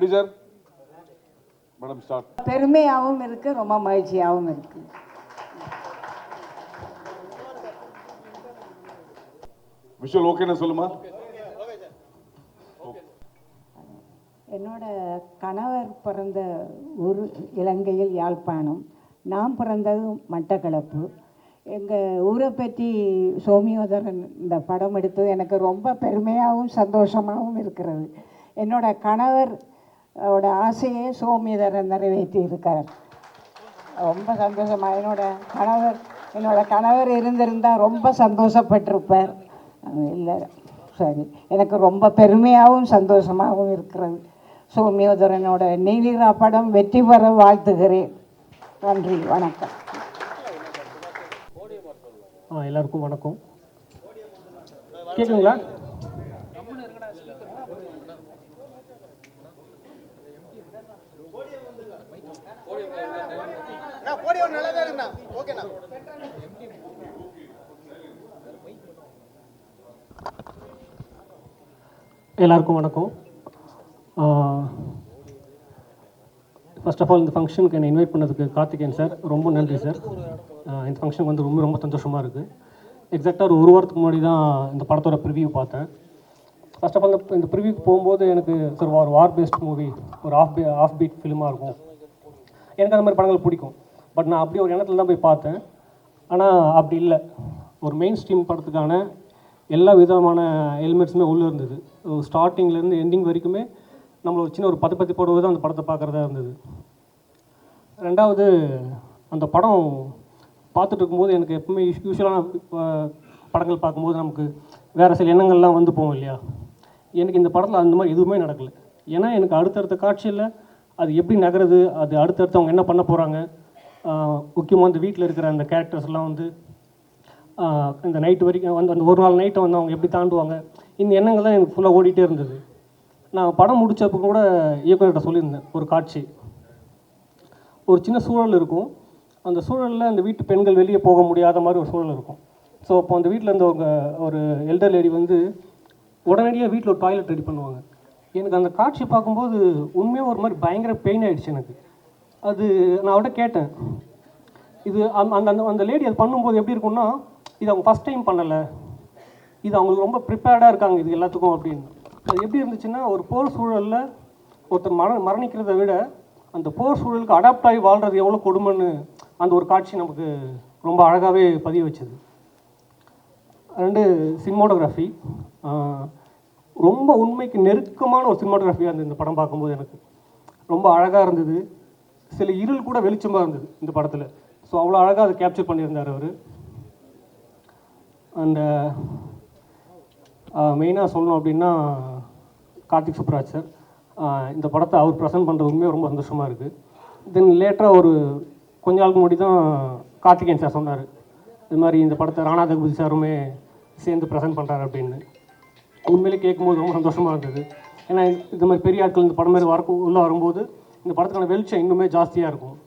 Teacher madam start. பெருமையாகவும் இருக்கு, ரொம்ப மகிழ்ச்சியாகவும் இருக்கு. விஷுவல் ஓகேன்னு சொல்லுமா. என்னோட கணவர் பிறந்த ஊர் இலங்கையில் யாழ்ப்பாணம், நான் பிறந்தது மட்டக்களப்பு. எங்கள் ஊரை பற்றி சோமியோதரன் இந்த படம் எடுத்தது எனக்கு ரொம்ப பெருமையாகவும் சந்தோஷமாகவும் இருக்கிறது. என்னோட கணவர் ஆசையை சோமியோதரன் நிறைவேற்றி இருக்கார். ரொம்ப சந்தோஷமாக என்னோட கணவர் இருந்திருந்தால் ரொம்ப சந்தோஷப்பட்டிருப்பார். இல்லை, சரி, எனக்கு ரொம்ப பெருமையாகவும் சந்தோஷமாகவும் இருக்கிறது. சோமியோதரனோட நீலிரா படம் வெற்றி பெற வாழ்த்துகிறேன். நன்றி, வணக்கம். எல்லாருக்கும் வணக்கம். கேட்குங்களா? எல்லாருக்கும் வணக்கம். ஃபர்ஸ்ட் ஆஃப் ஆல் இந்த ஃபங்க்ஷனுக்கு என்னை இன்வைட் பண்ணதுக்கு கார்த்திகேயன் சார் ரொம்ப நன்றி சார். இந்த ஃபங்க்ஷனுக்கு வந்து ரொம்ப ரொம்ப சந்தோஷமாக இருக்குது. எக்ஸாக்டாக ஒரு வாரத்துக்கு முன்னாடி தான் இந்த படத்தோட ப்ரிவியூ பார்த்தேன். ஃபர்ஸ்ட் ஆஃப் ஆல் இந்த ப்ரிவியூக்கு போகும்போது எனக்கு சார் ஒரு வார் பேஸ்ட் மூவி, ஒரு ஆஃப் பீட் ஃபிலிமாக இருக்கும், எனக்கு அந்த மாதிரி படங்கள் பிடிக்கும். பட் நான் அப்படி ஒரு எண்ணத்தில் தான் போய் பார்த்தேன். ஆனால் அப்படி இல்லை. ஒரு மெயின் ஸ்ட்ரீம் படத்துக்கான எல்லா விதமான எலிமெண்ட்ஸுமே உள்ளே இருந்தது. ஸ்டார்டிங்லேருந்து எண்டிங் வரைக்குமே நம்மளை ஒரு சின்ன ஒரு பத்து போடுவது தான் அந்த படத்தை பார்க்குறதா இருந்தது. ரெண்டாவது, அந்த படம் பார்த்துட்டு இருக்கும்போது எனக்கு எப்பவுமே யூஸ்வலான படங்கள் பார்க்கும்போது நமக்கு வேறு சில எண்ணங்கள்லாம் வந்து போகும் இல்லையா. எனக்கு இந்த படத்தில் அந்த மாதிரி எதுவுமே நடக்கலை. ஏன்னா எனக்கு அடுத்தடுத்த காட்சியில் அது எப்படி நகருது, அது அடுத்தடுத்து அவங்க என்ன பண்ண போகிறாங்க, முக்கியமாக அந்த வீட்டில் இருக்கிற அந்த கேரக்டர்ஸ்லாம் வந்து இந்த நைட்டு வரைக்கும் வந்து அந்த ஒரு நாள் நைட்டை வந்து அவங்க எப்படி தாண்டுவாங்க, இந்த எண்ணங்கள் தான் எனக்கு ஃபுல்லாக ஓடிட்டே இருந்தது. நான் படம் முடித்தப்போ கூட இயக்குனர்கிட்ட சொல்லியிருந்தேன், ஒரு காட்சி, ஒரு சின்ன சூழல் இருக்கும், அந்த சூழலில் அந்த வீட்டு பெண்கள் வெளியே போக முடியாத மாதிரி ஒரு சூழல் இருக்கும். ஸோ அப்போ அந்த வீட்டில் இருந்த ஒரு எல்டர் லேடி வந்து உடனடியாக வீட்டில் ஒரு டாய்லெட் ரெடி பண்ணுவாங்க. எனக்கு அந்த காட்சி பார்க்கும்போது உண்மையாக ஒரு மாதிரி பயங்கர பெயின் ஆகிடுச்சு எனக்கு. அது நான் அவட்ட கேட்டேன், இது அந்த லேடி அது பண்ணும்போது எப்படி இருக்கும்னா, இது அவங்க ஃபஸ்ட் டைம் பண்ணலை, இது அவங்களுக்கு ரொம்ப ப்ரிப்பேர்டாக இருக்காங்க இது எல்லாத்துக்கும் அப்படின்னு. அது எப்படி இருந்துச்சுன்னா, ஒரு போர் சூழலில் ஒருத்தர் மரணிக்கிறத விட அந்த போர் சூழலுக்கு அடாப்ட் ஆகி வாழ்கிறது எவ்வளோ கொடுமைன்னு அந்த ஒரு காட்சி நமக்கு ரொம்ப அழகாகவே பதிய வச்சுது. ரெண்டு, சினிமாட்டோகிராஃபி ரொம்ப உண்மைக்கு நெருக்கமான ஒரு சினிமாட்டோகிராஃபியாக இருந்தது. இந்த படம் பார்க்கும்போது எனக்கு ரொம்ப அழகாக இருந்தது. சில இருள் கூட வெளிச்சமாக இருந்தது இந்த படத்தில். ஸோ அவ்வளோ அழகாக அதை கேப்சர் பண்ணியிருந்தார் அவர். அண்ட் மெயினாக சொல்லணும் அப்படின்னா கார்த்திக் சுப்ராஜ் சார், இந்த படத்தை அவர் ப்ரெசென்ட் பண்ணுறது உண்மையாக ரொம்ப சந்தோஷமாக இருக்குது. தென் லேட்டராக ஒரு கொஞ்ச நாளுக்கு முன்னாடி தான் கார்த்திகேயன் சார் சொன்னார், இது மாதிரி இந்த படத்தை ராணா தகுபதி சாருமே சேர்ந்து ப்ரெசென்ட் பண்ணுறாரு அப்படின்னு. உண்மையிலே கேட்கும்போது ரொம்ப சந்தோஷமாக இருந்தது. ஏன்னா இந்த மாதிரி பெரிய ஆட்கள் இந்த படம் மாதிரி உள்ளே வரும்போது இந்த படத்துக்கான வெளிச்சம் இன்னுமே ஜாஸ்தியாக இருக்கும்.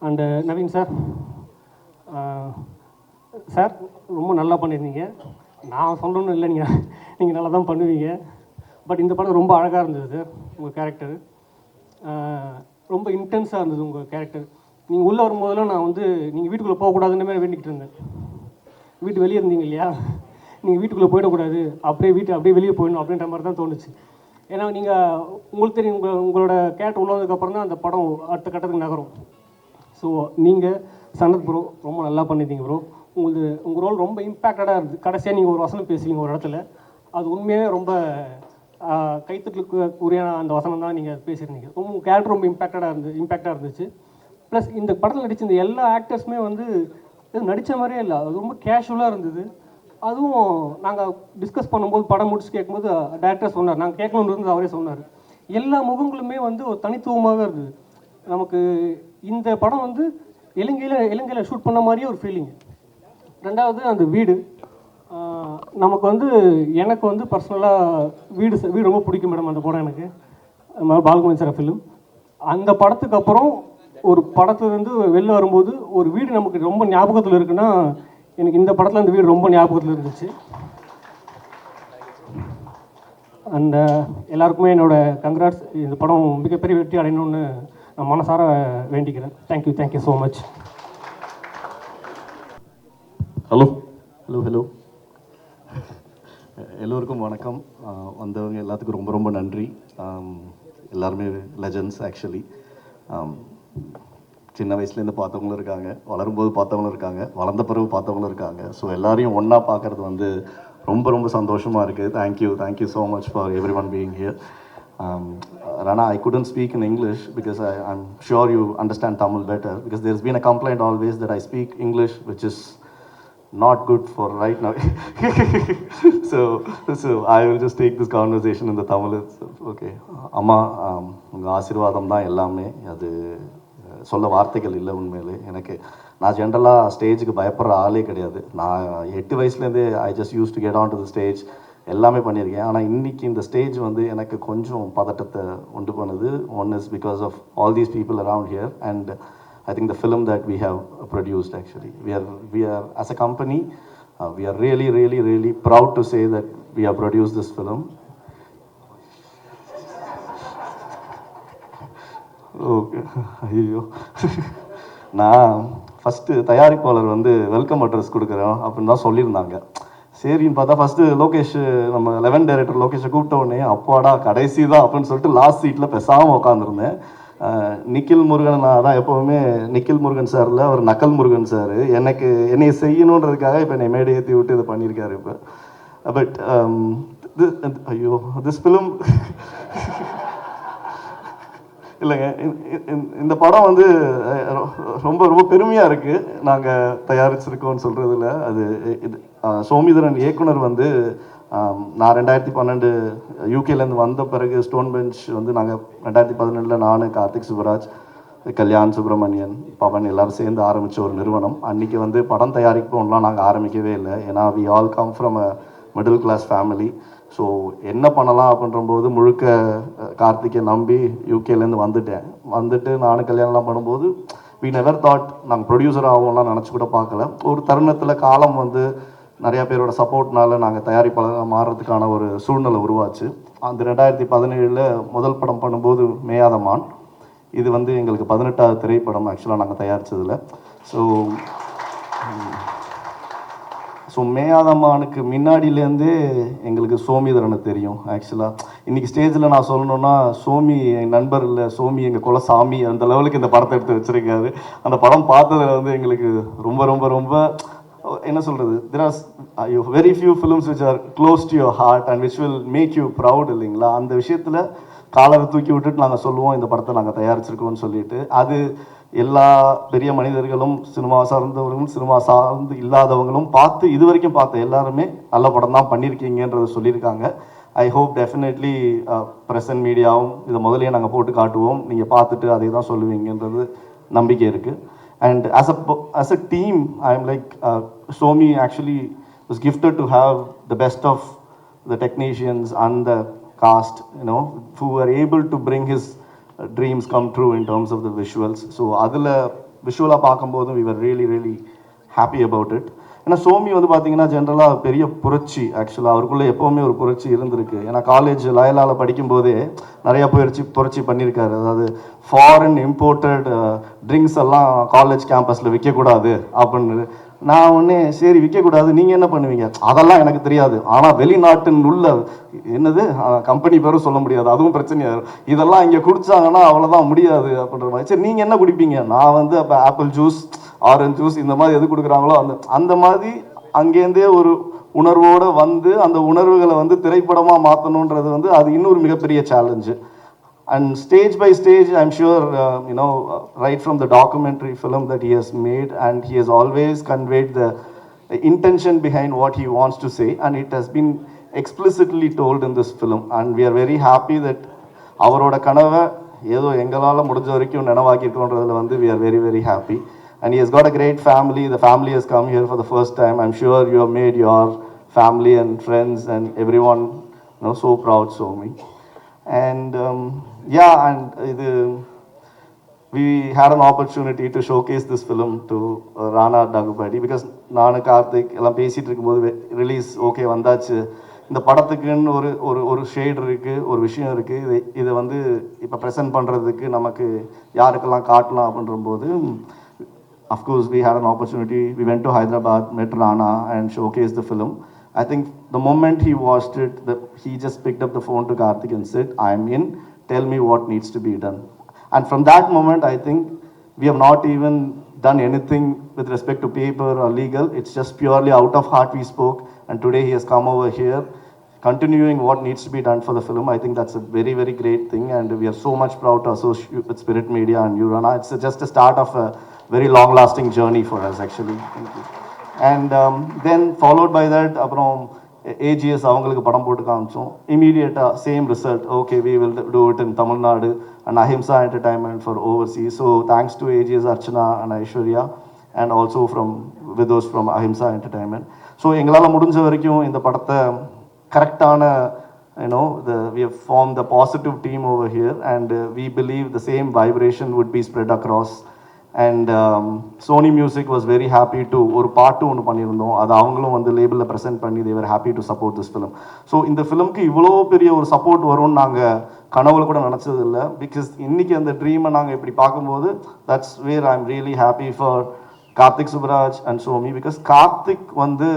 அண்டு நவீன் சார், சார் ரொம்ப நல்லா பண்ணியிருந்தீங்க. நான் சொல்லணும்னு இல்லை, நீங்கள் நல்லா தான் பண்ணுவீங்க. பட் இந்த படம் ரொம்ப அழகாக இருந்தது சார். உங்கள் கேரக்டர் ரொம்ப இன்டென்ஸாக இருந்தது. உங்கள் கேரக்டர் நீங்கள் உள்ளே வரும்போதெல்லாம் நான் வந்து நீங்கள் வீட்டுக்குள்ளே போகக்கூடாதுன்னு மாதிரி வேண்டிக்கிட்டு இருந்தேன். வீட்டு வெளியே இருந்தீங்க இல்லையா, நீங்கள் வீட்டுக்குள்ளே போயிடக்கூடாது, அப்படியே வெளியே போயிடணும் அப்படின்ற மாதிரி தான் தோணுச்சு. ஏன்னா நீங்கள் உங்களுக்கு தெரியும், உங்களோட கேரக்டர் உள்ளதுக்கப்புறம் தான் அந்த படம் அடுத்த கட்டத்துக்கு நகரும். ஸோ நீங்கள் சனத் ப்ரோ ரொம்ப நல்லா பண்ணியிருந்தீங்க ப்ரோ. உங்கள் ரோல் ரொம்ப இம்பேக்டடாக இருந்தது. கடைசியாக நீங்கள் ஒரு வசனம் பேசுவீங்க ஒரு இடத்துல, அது உண்மையாக ரொம்ப கைத்தட்டுக்கு உரியான அந்த வசனம் தான் நீங்கள் பேசியிருந்தீங்க. உங்கள் கேரக்டர் ரொம்ப இம்பேக்டாக இருந்துச்சு. ப்ளஸ் இந்த படத்தில் நடித்த இந்த எல்லா ஆக்டர்ஸுமே வந்து நடித்த மாதிரியே இல்லை, அது ரொம்ப கேஷுவலாக இருந்தது. அதுவும் நாங்கள் டிஸ்கஸ் பண்ணும்போது படம் முடிச்சு கேட்கும்போது டேரக்டர் சொன்னார், நாங்கள் கேட்கணுன்னு இருந்தது அவரே சொன்னார், எல்லா முகங்களுமே வந்து ஒரு தனித்துவமாக இருந்தது. நமக்கு இந்த படம் வந்து இலங்கையில் ஷூட் பண்ண மாதிரியே ஒரு ஃபீலிங். ரெண்டாவது, அந்த வீடு நமக்கு வந்து எனக்கு வந்து பர்சனலாக வீடு ரொம்ப பிடிக்கும் மேடம். அந்த படம் எனக்கு பாலகுமாரி சார் ஃபிலிம். அந்த படத்துக்கு அப்புறம் ஒரு படத்துலேருந்து வெளில வரும்போது ஒரு வீடு நமக்கு ரொம்ப ஞாபகத்தில் இருக்குன்னா எனக்கு இந்த படத்தில் அந்த வீடு ரொம்ப ஞாபகத்தில் இருந்துச்சு. அண்ட் எல்லாருக்குமே என்னோட கங்க்ராட்ஸ். இந்த படம் மிகப்பெரிய வெற்றி அடையணும்னு நான் மனசார வேண்டிக்கிறேன். Thank you so much. Hello hello எல்லோருக்கும் வணக்கம். வந்தவங்க எல்லாத்துக்கும் ரொம்ப ரொம்ப நன்றி. எல்லாருமே லெஜண்ட்ஸ் ஆக்சுவலி. சின்ன வயசுலேருந்து பார்த்தவங்களும் இருக்காங்க, வளரும்போது பார்த்தவங்களும் இருக்காங்க, வளர்ந்த பிறகு பார்த்தவங்களும் இருக்காங்க. ஸோ எல்லாரையும் ஒன்றா பார்க்குறது வந்து ரொம்ப ரொம்ப சந்தோஷமாக இருக்குது. Thank you so much for every one being here. Rana, I couldn't speak in English because I'm sure you understand Tamil better, because there's been a complaint always that I speak English which is not good for right now. so I will just take this conversation in the Tamil itself. Okay. அம்மா, உங்கள் ஆசீர்வாதம் தான் எல்லாமே. அது சொல்ல வார்த்தைகள் இல்லை உண்மையிலே. நான் ஜென்ரலாக ஸ்டேஜுக்கு பயப்படுற ஆளே கிடையாது. நான் 8 வயசுலேருந்தே I just use to get on to the stage. எல்லாமே பண்ணியிருக்கேன். ஆனால் இன்றைக்கி இந்த ஸ்டேஜ் வந்து எனக்கு கொஞ்சம் பதட்டத்தை உண்டு பண்ணுது. One is because of all these people around here and I think the film that we have produced, actually, we are as a company, we are really proud to say that we have produced this film. Okay, ஐயோ, நான் first தயாரிப்பாளர் வந்து welcome address கொடுக்குறோம் அப்படின்னு தான் சொல்லியிருந்தாங்க. சரின்னு பார்த்தா ஃபஸ்ட்டு லோகேஷ், நம்ம 11 டைரக்டர் லோகேஷை கூப்பிட்ட உடனே அப்பாடா கடைசி தான் அப்படின்னு சொல்லிட்டு லாஸ்ட் சீட்டில் பேசாமல் உட்காந்துருந்தேன். நிக்கில் முருகன், நான் அதான் எப்போவுமே நிக்கில் முருகன் சாரில் அவர் நக்கல் முருகன் சார் என்னை செய்யணுன்றதுக்காக இப்போ என்னை மேடை ஏற்றி விட்டு இதை பண்ணியிருக்காரு. இப்போ பட் ஐயோ திஸ் ஃபிலிம் இல்லைங்க, இந்த படம் வந்து ரொம்ப பெருமையாக இருக்குது நாங்கள் தயாரிச்சிருக்கோம்னு சொல்கிறதுல. அது இது சோமிதரன் இயக்குனர் வந்து நான் 2012 யூகேலேருந்து வந்த பிறகு ஸ்டோன் பெஞ்ச் வந்து நாங்கள் 2017 நான், கார்த்திக் சுப்ராஜ், கல்யாண் சுப்ரமணியன், பவன் எல்லோரும் சேர்ந்து ஆரம்பித்த ஒரு நிறுவனம். அன்றைக்கி வந்து படம் தயாரிப்போம்லாம் நாங்கள் ஆரம்பிக்கவே இல்லை. ஏன்னா we all come from a middle class family. So என்ன பண்ணலாம் அப்படின்றபோது முழுக்க கார்த்திகை நம்பி யூகேலேருந்து வந்துட்டு நானும் கல்யாணம்லாம் பண்ணும்போது வி நெவர் தாட் நாங்கள் ப்ரொடியூசர் ஆகும்லாம் நினச்சி கூட பார்க்கல. ஒரு தருணத்தில் காலம் வந்து நிறையா பேரோட சப்போர்ட்னால நாங்கள் தயாரிப்பாளராக மாறுறதுக்கான ஒரு சூழ்நிலை உருவாச்சு. அந்த 2017 முதல் படம் பண்ணும்போது மேயாதமான், இது வந்து எங்களுக்கு 18வது திரைப்படம் ஆக்சுவலாக நாங்கள் தயாரித்ததில். ஸோ மேயாதமானுக்கு முன்னாடியிலேருந்தே எங்களுக்கு சோமிதரனை தெரியும். ஆக்சுவலாக இன்றைக்கி ஸ்டேஜில் நான் சொல்லணுன்னா, சோமி என் நண்பர் இல்லை, சோமி எங்கள் குலசாமி, அந்த லெவலுக்கு இந்த படத்தை எடுத்து வச்சுருக்காரு. அந்த படம் பார்த்ததில் வந்து எங்களுக்கு ரொம்ப என்ன சொல்கிறது, there are very few films which are close to your heart and which will make you proud, இல்லைங்களா? அந்த விஷயத்தில் காலரை தூக்கி விட்டுட்டு நாங்கள் சொல்லுவோம் இந்த படத்தை நாங்கள் தயாரிச்சிருக்கோம்னு சொல்லிட்டு. அது எல்லா பெரிய மனிதர்களும், சினிமா சார்ந்தவர்களும் சினிமா சார்ந்து இல்லாதவங்களும் இது வரைக்கும் பார்த்த எல்லாருமே நல்ல படம் தான் பண்ணியிருக்கீங்கன்றதை சொல்லியிருக்காங்க. ஐ ஹோப் டெஃபினெட்லி ப்ரெசன்ட் மீடியாவும் இதை முதலே நாங்கள் போட்டு காட்டுவோம், நீங்கள் பார்த்துட்டு அதை தான் சொல்லுவீங்கன்றது நம்பிக்கை இருக்குது. And as a team, I'm like, Somi actually was gifted to have the best of the technicians and the cast, who were able to bring his dreams come true in terms of the visuals. So adula visual பார்க்கும்போது we were really happy about it. ஏன்னா சோமி வந்து பார்த்தீங்கன்னா ஜென்ரலாக பெரிய புரட்சி. ஆக்சுவலாக அவருக்குள்ளே எப்போவுமே ஒரு புரட்சி இருந்திருக்கு. ஏன்னா காலேஜ் லயலாவில் படிக்கும்போதே நிறையா புரட்சி பண்ணியிருக்காரு. அதாவது ஃபாரின் இம்போர்ட்டட் ட்ரிங்க்ஸ் எல்லாம் காலேஜ் கேம்பஸில் விற்கக்கூடாது அப்படின்னு. நான் ஒன்றே சரி விற்கக்கூடாது, நீங்கள் என்ன பண்ணுவீங்க? அதெல்லாம் எனக்கு தெரியாது, ஆனால் வெளிநாட்டின் உள்ள என்னது கம்பெனி பேரும் சொல்ல முடியாது, அதுவும் பிரச்சனையாக இதெல்லாம் இங்கே குடித்தாங்கன்னா அவ்வளோதான் முடியாது அப்படின்ற மாதிரி. சரி நீங்கள் என்ன குடிப்பீங்க? நான் வந்து அப்போ ஆப்பிள் ஜூஸ், ஆரஞ்சு ஜூஸ், இந்த மாதிரி எது கொடுக்குறாங்களோ அந்த மாதிரி அங்கேருந்தே ஒரு உணர்வோடு வந்து அந்த உணர்வுகளை வந்து திரைப்படமாக மாற்றணுன்றது வந்து அது இன்னொரு மிகப்பெரிய challenge. And stage by stage, I'm sure, right from the documentary film that he has made, and he has always conveyed the intention behind what he wants to say, and it has been explicitly told in this film. And we are very happy that அவரோட கனவை ஏதோ எங்களால் முடிஞ்ச வரைக்கும் நினைவாக்கியிருக்கோன்றதுல வந்து we are very happy. And he has got a great family. The family has come here for the first time. I'm sure you have made your family and friends and everyone so proud, Somi. And we had an opportunity to showcase this film to Rana Daggubati, because நான் கார்த்திக் எல்லாம் பேசிகிட்டு இருக்கும்போது release okay வந்தாச்சு, இந்த படத்துக்குன்னு ஒரு ஒரு ஒரு shade இருக்குது, ஒரு விஷயம் இருக்குது. இதை வந்து இப்போ ப்ரெசென்ட் பண்ணுறதுக்கு நமக்கு யாருக்கெல்லாம் காட்டலாம் அப்படின்றபோது, of course we had an opportunity. We went to Hyderabad, met Rana and showcased the film. I think the moment he watched it, he just picked up the phone to Karthik and said, I am in, tell me what needs to be done. And from that moment, I think we have not even done anything with respect to paper or legal. It's just purely out of heart we spoke. And today he has come over here, continuing what needs to be done for the film. I think that's a very, very great thing. And we are so much proud to associate with Spirit Media and you, Rana. It's just a start of a very long-lasting journey for us, actually. Thank you. And then followed by that, அப்புறம் AGS அவங்களுக்கு படம் போட்டு காமிச்சோம். Immediate same result. Okay, we will do it in Tamil Nadu and Ahimsa Entertainment for overseas. So thanks to AGS Archana and Aishwarya and also with those from Ahimsa Entertainment. So எங்களால் முடிஞ்ச வரைக்கும் இந்த படத்தை கரெக்டான we have formed a positive team over here and we believe the same vibration would be spread across. And Sony Music was very happy to ஒரு பாட்டு ஒன்று பண்ணியிருந்தோம், அது அவங்களும் வந்து லேபிளில் ப்ரெசென்ட் பண்ணி they were happy to support this film. So இந்த ஃபிலிம்க்கு இவ்வளோ பெரிய ஒரு சப்போர்ட் வரும்னு நாங்கள் கனவுல கூட நினச்சது இல்லை. பிகாஸ் இன்றைக்கி அந்த ட்ரீமை நாங்கள் இப்படி பார்க்கும்போது that's where I am really happy for Karthik Subraj and Somi. Because Karthik வந்து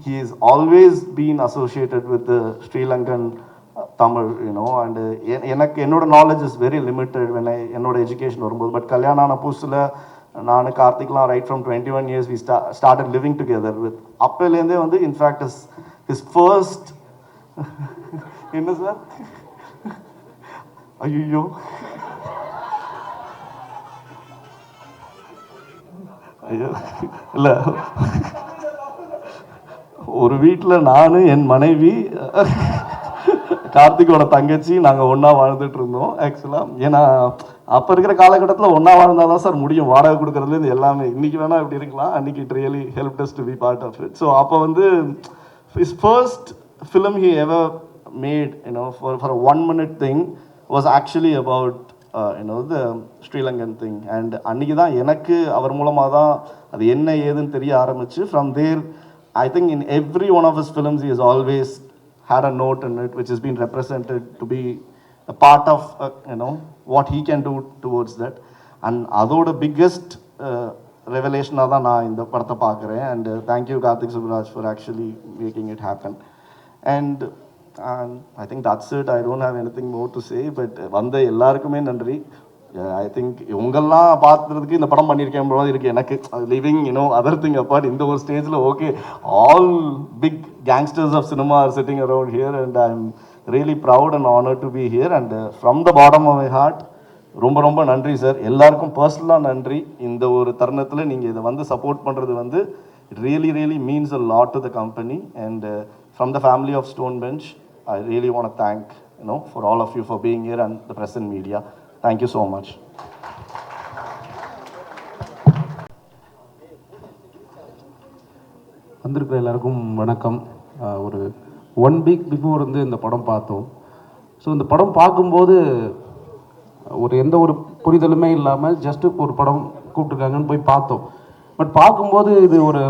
he has always been associated with the Sri Lankan Tamil, and எனக்கு என்னோட நாலேஜ் இஸ் வெரி லிமிட்டட் என்னோட எஜுகேஷன் வரும்போது. பட் கல்யாணம் ஆன புதுசில் நான் கார்த்திக்லாம் right from 21 years we started living together with அப்போலேருந்தே வந்து இன்ஃபேக்ட் his first என்ன சார் ஐயோ ஐயோ இல்லை, ஒரு வீட்டில் நான் என் மனைவி கார்த்திகோட தங்கச்சி நாங்கள் ஒன்றா வாழ்ந்துட்டு இருந்தோம். ஆக்சுவலாக ஏன்னா அப்போ இருக்கிற காலகட்டத்தில் ஒன்றா வாழ்ந்தால் தான் சார் முடியும், வாடகை கொடுக்குறதுலேருந்து எல்லாமே. இன்றைக்கி வேணால் இப்படி இருக்கலாம், அன்றைக்கி it really help us to be part of it. So அப்போ வந்து his first film he ever made for a 1-minute thing was actually about the Sri Lankan thing. And அன்றைக்கி தான் எனக்கு அவர் மூலமாக தான் அது என்ன ஏதுன்னு தெரிய ஆரம்பிச்சு. From there I think in every one of his films he has always had a note in it which has been represented to be a part of what he can do towards that. And அதோட biggest revelation தான் நான் இந்த படத்தை பார்க்குறேன். And thank you Karthik Subraj for actually making it happen. And I think that's it. I don't have anything more to say, but வந்த எல்லாருக்குமே நன்றி. I think இவங்கெல்லாம் பார்த்துறதுக்கு இந்த படம் பண்ணியிருக்கேன் போது இருக்குது எனக்கு. லிவிங் அதர் திங் அப்பார்ட், இந்த ஒரு ஸ்டேஜில் okay all big gangsters of cinema are sitting around here and I am really proud and honour to be here. And from the bottom of my heart ரொம்ப ரொம்ப நன்றி sir. எல்லாருக்கும் பர்சனலாக நன்றி. இந்த ஒரு தருணத்தில் நீங்கள் இதை வந்து சப்போர்ட் பண்ணுறது வந்து it really really means a lot to the company. And from the family of Stone Bench I really want to thank for all of you for being here and the press and media. Thank you so much. வந்திருக்கிற எல்லாருக்கும் வணக்கம். ஒரு 1 week before வந்து இந்த படம் பார்த்தோம். So இந்த படம் பார்க்கும்போது எந்த ஒரு புரிதலுமே இல்லாமல் ஜஸ்ட்டு ஒரு படம் கூப்பிட்ருக்காங்கன்னு போய் பார்த்தோம். பட் பார்க்கும்போது இது ஒரு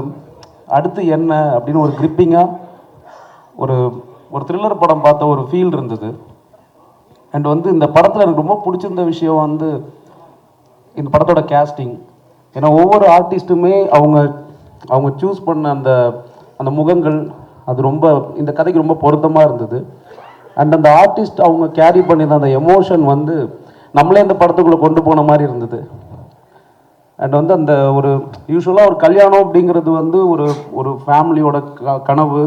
அடுத்து என்ன அப்படின்னு ஒரு கிரிப்பிங்காக ஒரு த்ரில்லர் படம் பார்த்த ஒரு ஃபீல் இருந்தது. அண்ட் வந்து இந்த படத்தில் எனக்கு ரொம்ப பிடிச்சிருந்த விஷயம் வந்து இந்த படத்தோட கேஸ்டிங். ஏன்னா ஒவ்வொரு ஆர்டிஸ்ட்டுமே அவங்க சூஸ் பண்ண அந்த முகங்கள் அது ரொம்ப இந்த கதைக்கு ரொம்ப பொருத்தமாக இருந்தது. அண்ட் அந்த ஆர்டிஸ்ட் அவங்க கேரி பண்ணியிருந்த அந்த எமோஷன் வந்து நம்மளே இந்த படத்துக்குள்ளே கொண்டு போன மாதிரி இருந்தது. அண்ட் வந்து அந்த ஒரு யூஸ்வலாக ஒரு கல்யாணம் அப்படிங்கிறது வந்து ஒரு ஃபேமிலியோட கனவு,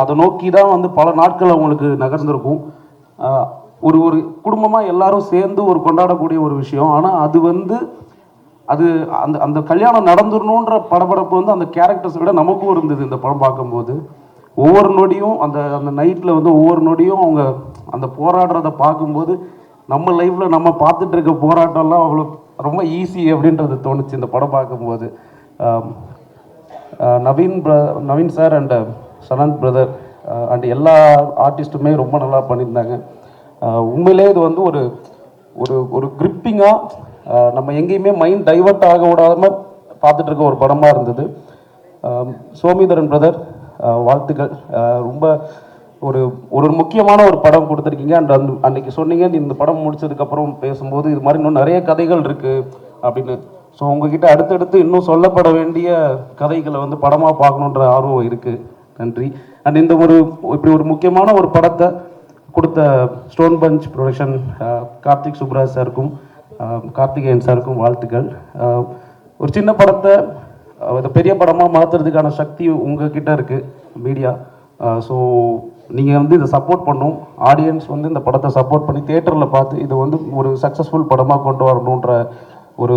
அதை நோக்கி தான் வந்து பல நாட்கள் அவங்களுக்கு நகர்ந்திருக்கும். ஒரு குடும்பமாக எல்லாரும் சேர்ந்து கொண்டாடக்கூடிய ஒரு விஷயம். ஆனால் அது அந்த கல்யாணம் நடந்துடணுன்ற படபடப்பு வந்து அந்த கேரக்டர்ஸை விட நமக்கும் இருந்தது. இந்த படம் பார்க்கும்போது ஒவ்வொரு நொடியும் அந்த நைட்டில் வந்து ஒவ்வொரு நொடியும் அவங்க அந்த போராடுறதை பார்க்கும்போது நம்ம லைஃப்பில் நம்ம பார்த்துட்டு இருக்க போராட்டம்லாம் அவ்வளோ ரொம்ப ஈஸி அப்படின்றது தோணுச்சு இந்த படம் பார்க்கும்போது. Naveen sir and Sanand brother and எல்லா ஆர்டிஸ்ட்டுமே ரொம்ப நல்லா பண்ணியிருந்தாங்க. உண்மையிலே இது வந்து ஒரு கிரிப்பிங்காக நம்ம எங்கேயுமே மைண்ட் டைவர்ட் ஆக விடாமல் பார்த்துட்டு இருக்க ஒரு படமாக இருந்தது. சோமிதரன் பிரதர் வாழ்த்துக்கள். ரொம்ப ஒரு ஒரு முக்கியமான ஒரு படம் கொடுத்துருக்கீங்க. அண்ட் அன்னைக்கு சொன்னீங்க இந்த படம் முடிச்சதுக்கப்புறம் பேசும்போது இது மாதிரி இன்னும் நிறைய கதைகள் இருக்குது அப்படின்னு. ஸோ உங்ககிட்ட அடுத்தடுத்து இன்னும் சொல்லப்பட வேண்டிய கதைகளை வந்து படமாக பார்க்கணுன்ற ஆர்வம் இருக்குது. நன்றி. அண்ட் இந்த இப்படி ஒரு முக்கியமான ஒரு படத்தை கொடுத்த Stone Bench production Karthik Subbaraj சாருக்கும் கார்த்திகேயன் சாருக்கும் வாழ்த்துக்கள். ஒரு சின்ன படத்தை அதை பெரிய படமாக மாற்றுறதுக்கான சக்தி உங்ககிட்ட இருக்குது மீடியா. ஸோ நீங்கள் வந்து இதை சப்போர்ட் பண்ணும், ஆடியன்ஸ் வந்து இந்த படத்தை சப்போர்ட் பண்ணி தியேட்டரில் பார்த்து இது வந்து ஒரு சக்ஸஸ்ஃபுல் படமாக கொண்டு வரணுன்ற ஒரு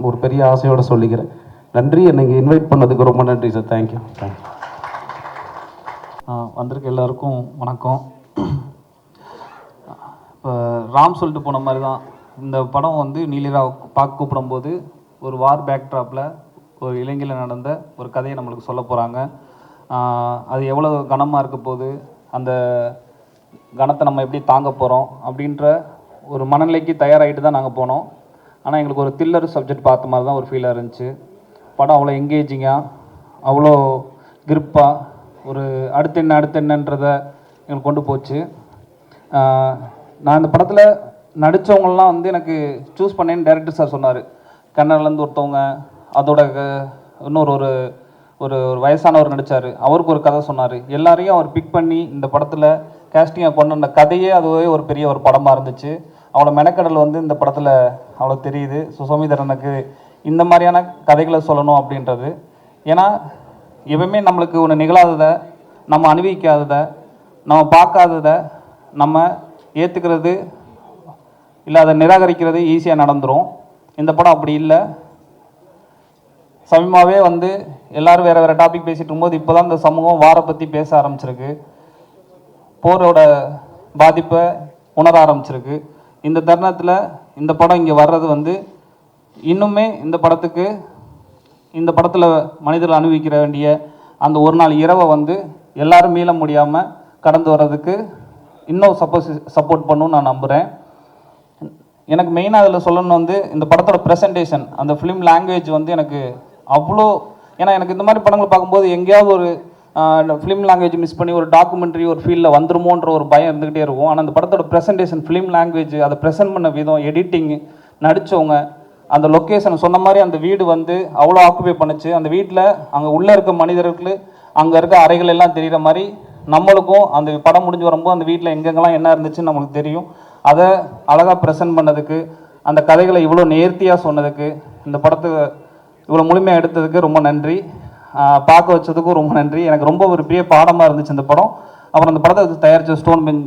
ஒரு பெரிய ஆசையோடு சொல்லிக்கிறேன். நன்றி. என்னை இன்வைட் பண்ணதுக்கு ரொம்ப நன்றி சார். தேங்க்யூ. வந்திருக்க எல்லாருக்கும் வணக்கம். இப்போ ராம் சொல்லிட்டு போன மாதிரி தான் இந்த படம் வந்து நீலிரா பார்க்க கூப்பிடும்போது ஒரு வார் பேக்ட்ராப்பில் ஒரு இலங்கையில் நடந்த ஒரு கதையை நம்மளுக்கு சொல்ல போகிறாங்க. அது எவ்வளோ கனமாக இருக்க போகுது, அந்த கனத்தை நம்ம எப்படி தாங்க போகிறோம் அப்படின்ற ஒரு மனநிலைக்கு தயாராகிட்டு தான் நாங்கள் போனோம். ஆனால் எங்களுக்கு ஒரு த்ரில்லர் சப்ஜெக்ட் பார்த்த மாதிரி தான் ஒரு ஃபீலாக இருந்துச்சு. படம் அவ்வளோ எங்கேஜிங்காக, அவ்வளோ கிரிப்பாக, ஒரு அடுத்து என்னன்றதை எங்களுக்கு கொண்டு போச்சு. நான் இந்த படத்தில் நடித்தவங்களாம் வந்து எனக்கு சூஸ் பண்ணேன்னு டைரக்டர் சார் சொன்னார். கன்னடலேருந்து ஒருத்தவங்க, அதோட இன்னொரு ஒரு ஒரு வயசானவர் நடித்தார், அவருக்கு ஒரு கதை சொன்னார். எல்லாரையும் அவர் பிக் பண்ணி இந்த படத்தில் கேஸ்டிங்கை கொண்டு வந்த கதையே அதுவே ஒரு பெரிய ஒரு படமாக இருந்துச்சு. அவ்வளோ மெனக்கடல் வந்து இந்த படத்தில் அவ்வளோ தெரியுது. சோமிதரனுக்கு இந்த மாதிரியான கதைகளை சொல்லணும் அப்படின்றது. ஏன்னா எப்பவுமே நம்மளுக்கு ஒன்று நிகழாததை, நம்ம அனுபவிக்காததை, நம்ம பார்க்காததை நம்ம ஏற்றுக்கிறது இல்லை அதை நிராகரிக்கிறது ஈஸியாக நடந்துடும். இந்த படம் அப்படி இல்லை. சமயமாகவே வந்து எல்லோரும் வேறு வேறு டாபிக் பேசிகிட்டு இருக்கும்போது இப்போ தான் இந்த சமூகம் வாரை பற்றி பேச ஆரம்பிச்சிருக்கு, போரோட பாதிப்பை உணர ஆரம்பிச்சிருக்கு. இந்த தருணத்தில் இந்த படம் இங்கே வர்றது வந்து இன்னுமே இந்த படத்தில் மனிதர்கள் அனுபவிக்கிற வேண்டிய அந்த ஒரு நாள் இரவை வந்து எல்லாரும் மீள முடியாமல் கடந்து வர்றதுக்கு இன்னும் சப்போர்ட் பண்ணணும்னு நான் நம்புகிறேன். எனக்கு மெயினாக அதில் சொல்லணும் வந்து இந்த படத்தோட ப்ரெசன்டேஷன், அந்த ஃபிலிம் லாங்குவேஜ் வந்து எனக்கு அவ்வளோ, ஏன்னா எனக்கு இந்த மாதிரி படங்கள் பார்க்கும்போது எங்கேயாவது ஒரு ஃபிலிம் லாங்குவேஜ் மிஸ் பண்ணி ஒரு டாக்குமெண்ட்ரி ஒரு ஃபீல்டில் வந்துருமோன்ற ஒரு பயம் இருந்துகிட்டே இருக்கும். ஆனால் அந்த படத்தோட ப்ரெசன்டேஷன், ஃபிலிம் லாங்குவேஜ், அதை ப்ரெசென்ட் பண்ண விதம், எடிட்டிங், நடித்தவங்க, அந்த லொக்கேஷன் சொன்ன மாதிரி அந்த வீடு வந்து அவ்வளோ ஆக்குபை பண்ணுச்சு. அந்த வீட்டில் அங்கே உள்ளே இருக்க மனிதர்களுக்கு அங்கே இருக்க அறைகள் எல்லாம் தெரிகிற மாதிரி நம்மளுக்கும் அந்த படம் முடிஞ்சு வரும்போது அந்த வீட்டில் எங்கெங்கெல்லாம் என்ன இருந்துச்சுன்னு நம்மளுக்கு தெரியும். அதை அழகாக ப்ரெசென்ட் பண்ணதுக்கு, அந்த கதைகளை இவ்வளோ நேர்த்தியாக சொன்னதுக்கு, இந்த படத்தை இவ்வளோ முழுமையாக எடுத்ததுக்கு ரொம்ப நன்றி. பார்க்க வச்சதுக்கும் ரொம்ப நன்றி. எனக்கு ரொம்ப ஒரு பெரிய பாடமாக இருந்துச்சு இந்த படம். அப்புறம் இந்த படத்தை தயாரித்த ஸ்டோன் பெஞ்ச்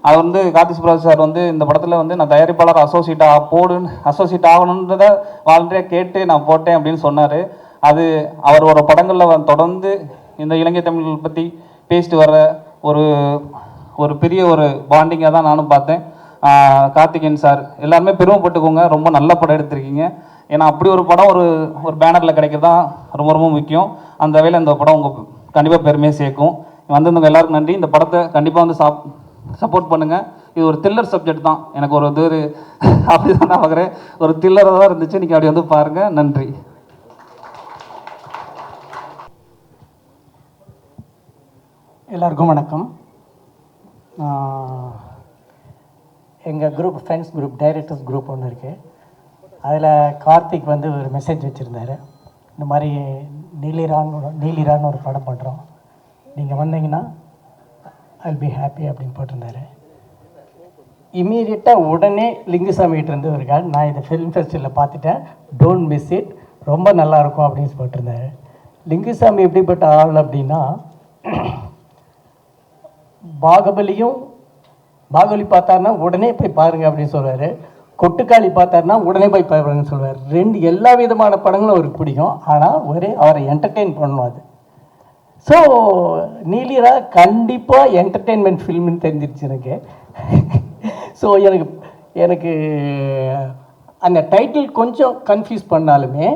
அது வந்து கார்த்திக் சுப்ராஜ் சார் வந்து இந்த படத்தில் வந்து நான் தயாரிப்பாளர் அசோசியேட் ஆகணுன்றதை வாலண்டியாக கேட்டு நான் போட்டேன் அப்படின்னு சொன்னார். அது அவரோட படங்களில் தொடர்ந்து இந்த இலங்கை தமிழர்கள் பற்றி பேசிட்டு வர ஒரு பெரிய ஒரு பாண்டிங்காக தான் நானும் பார்த்தேன். கார்த்திகேயன் சார் எல்லாருமே பெருமைப்பட்டுக்கோங்க, ரொம்ப நல்ல படம் எடுத்திருக்கீங்க. ஏன்னா அப்படி ஒரு படம் ஒரு பேனரில் கிடைக்கிறது தான் ரொம்ப ரொம்ப முக்கியம். அந்த வேலை இந்த படம் உங்கள் கண்டிப்பாக பெருமையாக சேர்க்கும். வந்திருந்தவங்க எல்லாருக்கும் நன்றி. இந்த படத்தை கண்டிப்பாக வந்து சப்போர்ட் பண்ணுங்கள். இது ஒரு த்ரில்லர் சப்ஜெக்ட் தான். எனக்கு ஒரு அப்படி தான் நான் பார்க்குறேன், ஒரு த்ரில்லராக தான் இருந்துச்சு. நீங்கள் அப்படி வந்து பாருங்கள். நன்றி. எல்லாருக்கும் வணக்கம். எங்கள் group friends group directors group ஒன்று இருக்குது. அதில் கார்த்திக் வந்து ஒரு மெசேஜ் வச்சுருந்தார். இந்த மாதிரி நீலிரான்னு ஒரு படம் பண்ணுறோம், நீங்கள் வந்தீங்கன்னா ஐல் பி ஹாப்பி அப்படின்னு போட்டிருந்தாரு. இம்மீடியட்டாக உடனே லிங்குசாமிகிட்டேருந்து ஒரு கால், நான் இதை ஃபிலிம் ஃபெஸ்டிவலில் பார்த்துட்டேன், டோன்ட் மிஸ் இட், ரொம்ப நல்லாயிருக்கும் அப்படின்னு போட்டிருந்தாரு. லிங்குசாமி எப்படிப்பட்ட ஆள் அப்படின்னா, பாகுபலி பார்த்தாருன்னா உடனே போய் பாருங்கள் அப்படின்னு சொல்லுவார். கொட்டுக்காளி பார்த்தாருன்னா உடனே போய் பாருங்கன்னு சொல்லுவார். எல்லா விதமான படங்களும் அவருக்கு பிடிக்கும். ஆனால் அவரை என்டர்டெயின் பண்ணணும். அது ஸோ நீலிரா கண்டிப்பாக என்டர்டெயின்மெண்ட் ஃபில்ம்னு தெரிஞ்சிருச்சு எனக்கு. ஸோ எனக்கு அந்த டைட்டில் கொஞ்சம் கன்ஃபியூஸ் பண்ணாலுமே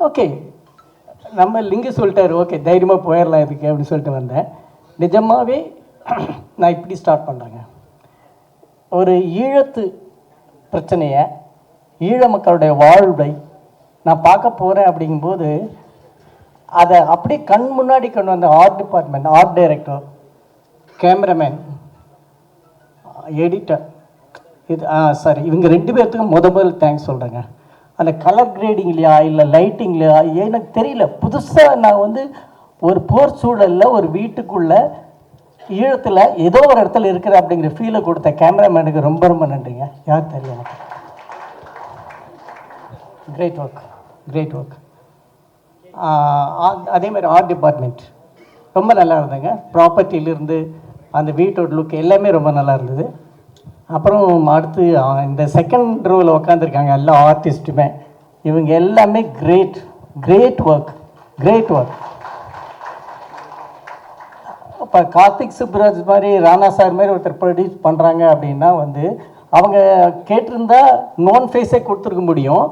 ஓகே, நம்ம லிங்கு சொல்லிட்டாரு, ஓகே தைரியமாக போயிடலாம் இதுக்கு அப்படின்னு சொல்லிட்டு வந்தேன். நிஜமாகவே நான் இப்படி ஸ்டார்ட் பண்ணுறேங்க. ஒரு ஈழத்து பிரச்சனையை, ஈழ மக்களுடைய வாழ்வை நான் பார்க்க போகிறேன். அப்படிங்கும்போது அதை அப்படியே கண் முன்னாடி கொண்டு வந்த art department, art director, cameraman, editor, இது சாரி, இவங்க 2 பேர்த்துக்கும் முதல் தேங்க்ஸ் சொல்கிறேங்க. அந்த கலர் கிரேடிங்லையா இல்லை லைட்டிங்லையா எனக்கு தெரியல, புதுசாக நான் வந்து ஒரு போர் சூழலில் ஒரு வீட்டுக்குள்ளே ஈழத்தில் ஏதோ ஒரு இடத்துல இருக்கிற அப்படிங்கிற ஃபீலை கொடுத்த கேமராமேனுக்கு ரொம்ப ரொம்ப நன்றிங்க. யார் தெரியல எனக்கு. Great work, great work. அதே மாதிரி ஆர்ட் டிபார்ட்மெண்ட் ரொம்ப நல்லா இருந்ததுங்க. ப்ராப்பர்ட்டியிலிருந்து அந்த வீட்டோட லுக் எல்லாமே ரொம்ப நல்லா இருந்தது. அப்புறம் அடுத்து இந்த செகண்ட் ரோவில் உட்காந்துருக்காங்க எல்லா ஆர்டிஸ்ட்டுமே, இவங்க எல்லாமே great, great work, great work. இப்போ கார்த்திக் சுப்ராஜ் மாதிரி, ராணா சார் மாதிரி ஒருத்தர் ப்ரொடியூஸ் பண்ணுறாங்க அப்படின்னா வந்து அவங்க கேட்டிருந்தா நோன் ஃபேஸே கொடுத்துருக்க முடியும்,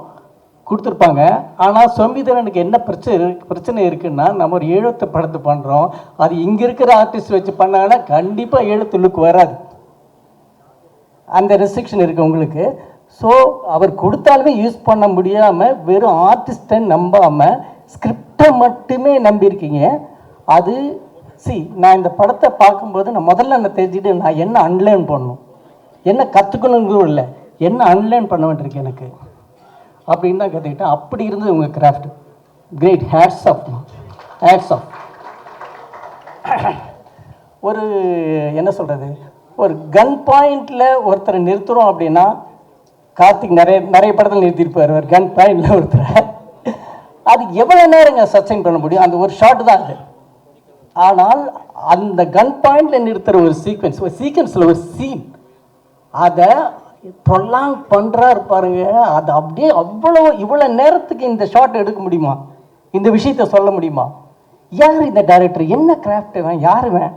கொடுத்துருப்பாங்க. ஆனால் சோம்பிதரனுக்கு என்ன பிரச்சனை இருக்குன்னா, நம்ம ஒரு ஈழத்து படத்தை பண்ணுறோம், அது இங்கே இருக்கிற ஆர்டிஸ்ட் வச்சு பண்ணாங்கன்னா கண்டிப்பாக ஈழத்து லுக் வராது. அந்த ரெஸ்ட்ரிக்ஷன் இருக்குது உங்களுக்கு. ஸோ அவர் கொடுத்தாலுமே யூஸ் பண்ண முடியாமல் வெறும் ஆர்டிஸ்ட்டை நம்பாமல் ஸ்கிரிப்டை மட்டுமே நம்பியிருக்கீங்க. அது நான் இந்த படத்தை பார்க்கும்போது நான் முதல்ல தெரிஞ்சுட்டு நான் என்ன அன்லேர்ன் பண்ணணும், என்ன கற்றுக்கணுங்கும் இல்லை, என்ன அன்லேர்ன் பண்ண வேண்டியிருக்கு எனக்கு அப்படின்னு தான் கற்றுக்கிட்டேன். அப்படி இருந்தது உங்கள் craft. Great, hats off, hats off. ஒரு என்ன சொல்கிறது, ஒரு கன் பாயிண்டில் ஒருத்தரை நிறுத்துகிறோம் அப்படின்னா, கார்த்திக் நிறைய படத்தில் நிறுத்தியிருப்பார் ஒரு கன் பாயிண்டில் ஒருத்தரை. அது எவ்வளோ நேரங்க சஸ்டைன் பண்ண முடியும், அந்த ஒரு ஷாட் தான் அது. ஆனால் அந்த கன் பாயிண்டில் நிறுத்துகிற ஒரு சீக்வன்ஸில் ஒரு சீன், அதை ப்ரொலாங் பண்ணுறாரு பாருங்க. அது அப்படியே இவ்வளோ நேரத்துக்கு இந்த ஷாட் எடுக்க முடியுமா, இந்த விஷயத்த சொல்ல முடியுமா? யார் இந்த டைரக்டர், என்ன கிராஃப்ட் வேன், யார் வேன்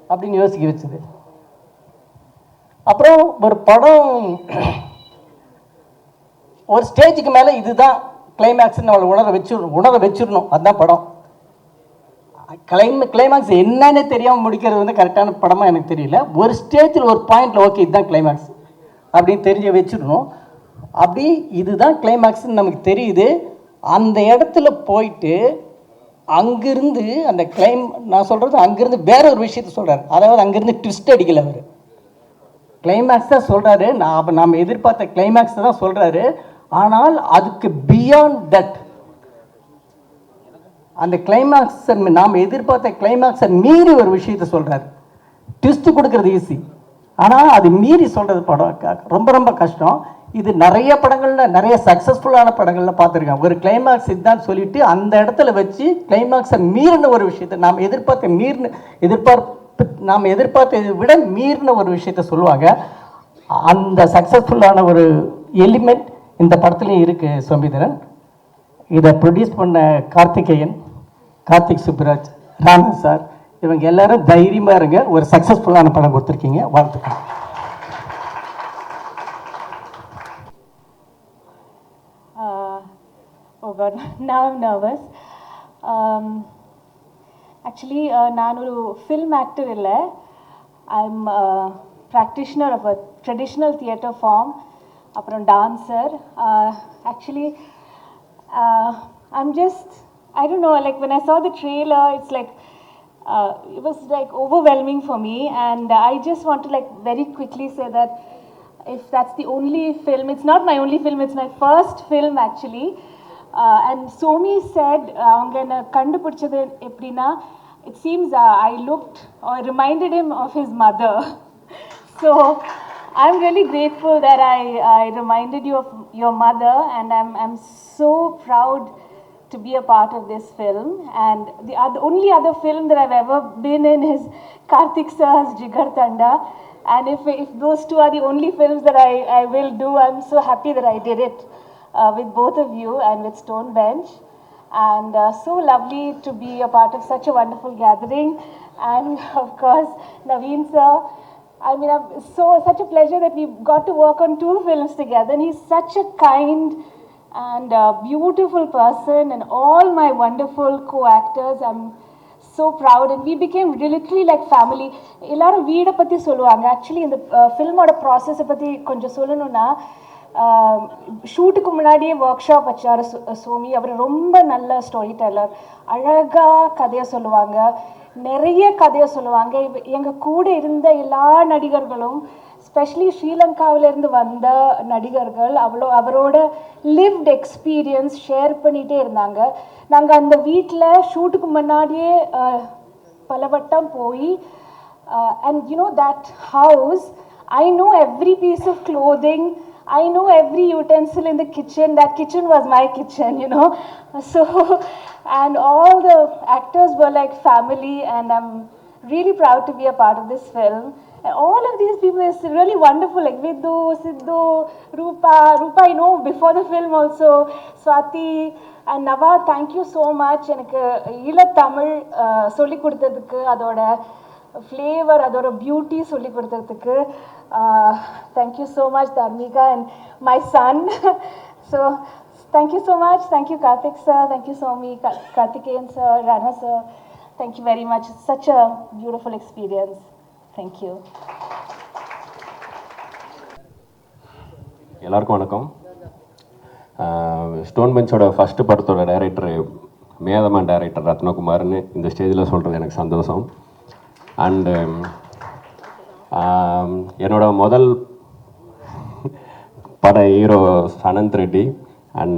அப்படின்னு யோசிக்க வச்சுது. அப்புறம் ஒரு படம் ஒரு ஸ்டேஜுக்கு மேலே இதுதான் கிளைமேக்ஸ்ன்னு அவளை உணர வச்சிடணும். அதுதான் படம். கிளைமேக்ஸ் என்னன்னு தெரியாமல் முடிக்கிறது வந்து கரெக்டான படமாக எனக்கு தெரியல. ஒரு ஸ்டேஜில் ஒரு பாயிண்டில் ஓகே இதுதான் கிளைமேக்ஸ் அப்படின்னு தெரிஞ்ச வச்சிடணும். அப்படி இதுதான் கிளைமேக்ஸ்ன்னு நமக்கு தெரியுது. அந்த இடத்துல போயிட்டு அங்கிருந்து அந்த நான் சொல்கிறது அங்கிருந்து வேற ஒரு விஷயத்த சொல்கிறார். அதாவது அங்கிருந்து ட்விஸ்ட் அடிக்கலை, அவர் கிளைமேக்ஸ் தான் சொல்கிறாரு. நாம் எதிர்பார்த்த கிளைமேக்ஸ் தான் சொல்கிறாரு. ஆனால் அதுக்கு பியாண்ட் தட், அந்த கிளைமேக்ஸை நாம் எதிர்பார்த்த கிளைமேக்ஸை மீறி ஒரு விஷயத்த சொல்கிறார். ட்விஸ்ட் கொடுக்கறது ஈஸி, ஆனால் அது மீறி சொல்கிறது படம் ரொம்ப ரொம்ப கஷ்டம். இது நிறைய படங்களில், நிறைய சக்ஸஸ்ஃபுல்லான படங்களில் பார்த்துருக்கேன். ஒரு கிளைமேக்ஸ் இதுதான் சொல்லிட்டு அந்த இடத்துல வச்சு கிளைமேக்ஸை மீறின ஒரு விஷயத்தை நாம் எதிர்பார்த்ததை விட மீறின ஒரு விஷயத்த சொல்லுவாங்க. அந்த சக்ஸஸ்ஃபுல்லான ஒரு எலிமெண்ட் இந்த படத்துலையும் இருக்குது. சோம்பிதரன் இதை ப்ரொடியூஸ் பண்ண கார்த்திகேயன், கார்த்திக் சுப்ராஜ், ராணா சார், இவங்க எல்லாரும் தைரியமாக இருங்க. ஒரு சக்ஸஸ்ஃபுல்லான படம் கொடுத்துருக்கீங்க, வாழ்த்துக்கள். Oh God, now I'm nervous. Actually, நான் ஒரு film actor இல்லை. I'm a practitioner of a traditional theatre form. அப்புறம் dancer. Actually, I'm just, I don't know, like when I saw the trailer, it's like, it was like overwhelming for me, and I just want to like very quickly say that if that's the only film, it's not my only film, it's my first film actually. And Somi said, avanga enna kandupidichadu epdina, it seems I looked or reminded him of his mother. So I'm really grateful that I reminded you of your mother, and I'm so proud to be a part of this film. And the only other film that I've ever been in is Karthik sir's Jigar Thanda. And if those two are the only films that I will do, I'm so happy that I did it with both of you and with Stone Bench. And so lovely to be a part of such a wonderful gathering. And of course, Naveen sir. I mean, such a pleasure that we got to work on 2 films together. And he's such a kind and beautiful person, and all my wonderful co-actors. I'm so proud, and we became literally like family. எல்லாரும் வீடை பற்றி சொல்லுவாங்க. Actually இந்த ஃபில்மோட ப்ராசஸை பற்றி கொஞ்சம் சொல்லணும்னா, ஷூட்டுக்கு முன்னாடியே ஒர்க் ஷாப் வச்சார் சோமி. அவர் ரொம்ப நல்ல ஸ்டோரி டெல்லர், அழகாக கதையை சொல்லுவாங்க, நிறைய கதையை சொல்லுவாங்க. எங்கள் கூட இருந்த எல்லா நடிகர்களும், ஸ்பெஷலி ஸ்ரீலங்காவிலேருந்து வந்த நடிகர்கள், அவரோட லிவ்ட் எக்ஸ்பீரியன்ஸ் ஷேர் பண்ணிகிட்டே இருந்தாங்க. நாங்கள் அந்த வீட்டில் ஷூட்டுக்கு முன்னாடியே பல வட்டம் போய், and you know that house, I know every piece of clothing, I know every utensil in the kitchen. That kitchen was my kitchen, you know. So, and all the actors were like family, and I'm really proud to be a part of this film. And all of these people is really wonderful, like Vidhu, Sidhu, Rupa, I know before the film also, Swati and Nava. Thank you so much. எனக்கு ஈழ தமிழ் சொல்லி கொடுத்ததுக்கு, அதோட flavour, அதோட beauty சொல்லி கொடுத்ததுக்கு thank you so much, Dharmika and my son. So thank you so much. Thank you, Karthik sir. Thank you, Somi, Karthikeyan sir, Rana sir. Thank you very much. It's such a beautiful experience. Thank you. எல்லாருக்கும் வணக்கம். Stone பெஞ்சோட first படத்தோட director மேதமான் director ரத்னகுமார்னு இந்த ஸ்டேஜில் சொல்கிறது எனக்கு சந்தோஷம். And என்னோட முதல் பட ஹீரோ அனந்த் ரெட்டி அண்ட்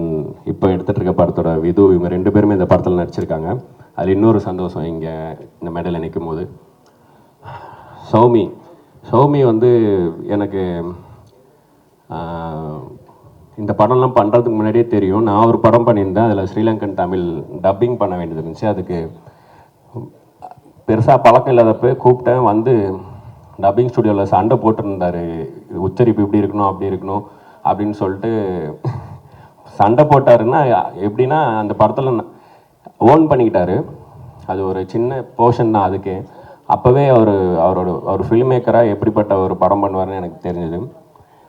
இப்போ எடுத்துகிட்டு இருக்க படத்தோட விது, இவங்க 2 பேருமே இந்த படத்தில் நடிச்சிருக்காங்க. அது இன்னொரு சந்தோஷம் இங்கே இந்த மேடையில் நிற்கும் போது. சௌமி வந்து எனக்கு இந்த படம்லாம் பண்ணுறதுக்கு முன்னாடியே தெரியும். நான் ஒரு படம் பண்ணியிருந்தேன், அதில் ஸ்ரீலங்கன் தமிழ் டப்பிங் பண்ண வேண்டியது இருந்துச்சு. அதுக்கு பெருசாக பழக்கம் இல்லாதப்போ கூப்பிட்டேன். வந்து டப்பிங் ஸ்டுடியோவில் சண்டை போட்டிருந்தார், உச்சரிப்பு இப்படி இருக்கணும் அப்படி இருக்கணும் அப்படின்னு சொல்லிட்டு சண்டை போட்டாருன்னா எப்படின்னா அந்த படத்தில் ஓன் பண்ணிக்கிட்டாரு. அது ஒரு சின்ன போர்ஷன் தான் அதுக்கு. அப்போவே அவர் ஃபில்ம் மேக்கராக எப்படிப்பட்ட ஒரு படம் பண்ணுவார்னு எனக்கு தெரிஞ்சது.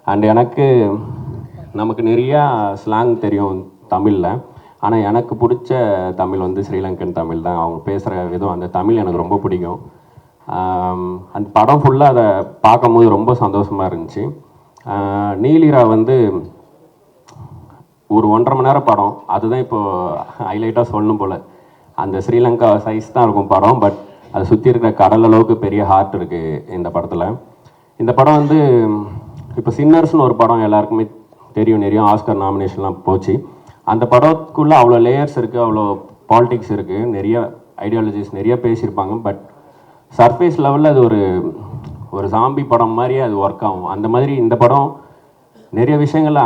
அண்ட் நமக்கு நிறையா ஸ்லாங் தெரியும் தமிழில், ஆனால் எனக்கு பிடிச்ச தமிழ் வந்து ஸ்ரீலங்கன் தமிழ் தான். அவங்க பேசுகிற விதம், அந்த தமிழ் எனக்கு ரொம்ப பிடிக்கும். அந்த படம் ஃபுல்லாக அதை பார்க்கும்போது ரொம்ப சந்தோஷமாக இருந்துச்சு. நீலிரா வந்து ஒரு 1.5 மணி நேரம் படம், அதுதான் இப்போது ஹைலைட்டாக சொல்லணும் போல். அந்த ஸ்ரீலங்கா சைஸ் தான் இருக்கும் படம், பட் அதை சுற்றி இருக்கிற கடல் அளவுக்கு பெரிய ஹார்ட் இருக்குது இந்த படத்தில். இந்த படம் வந்து இப்போ சின்னர்ஸ்னு ஒரு படம் எல்லாருக்குமே தெரியும், நிறைய ஆஸ்கர் நாமினேஷன்லாம் போச்சு. அந்த படத்துக்குள்ளே அவ்வளோ லேயர்ஸ் இருக்குது, அவ்வளோ பாலிடிக்ஸ் இருக்குது, நிறைய ஐடியாலஜிஸ் நிறைய பேசியிருப்பாங்க. பட் சர்ஃபேஸ் லெவலில் அது ஒரு ஜாம்பி படம் மாதிரியே அது ஒர்க் ஆகும். அந்த மாதிரி இந்த படம் நிறைய விஷயங்கள்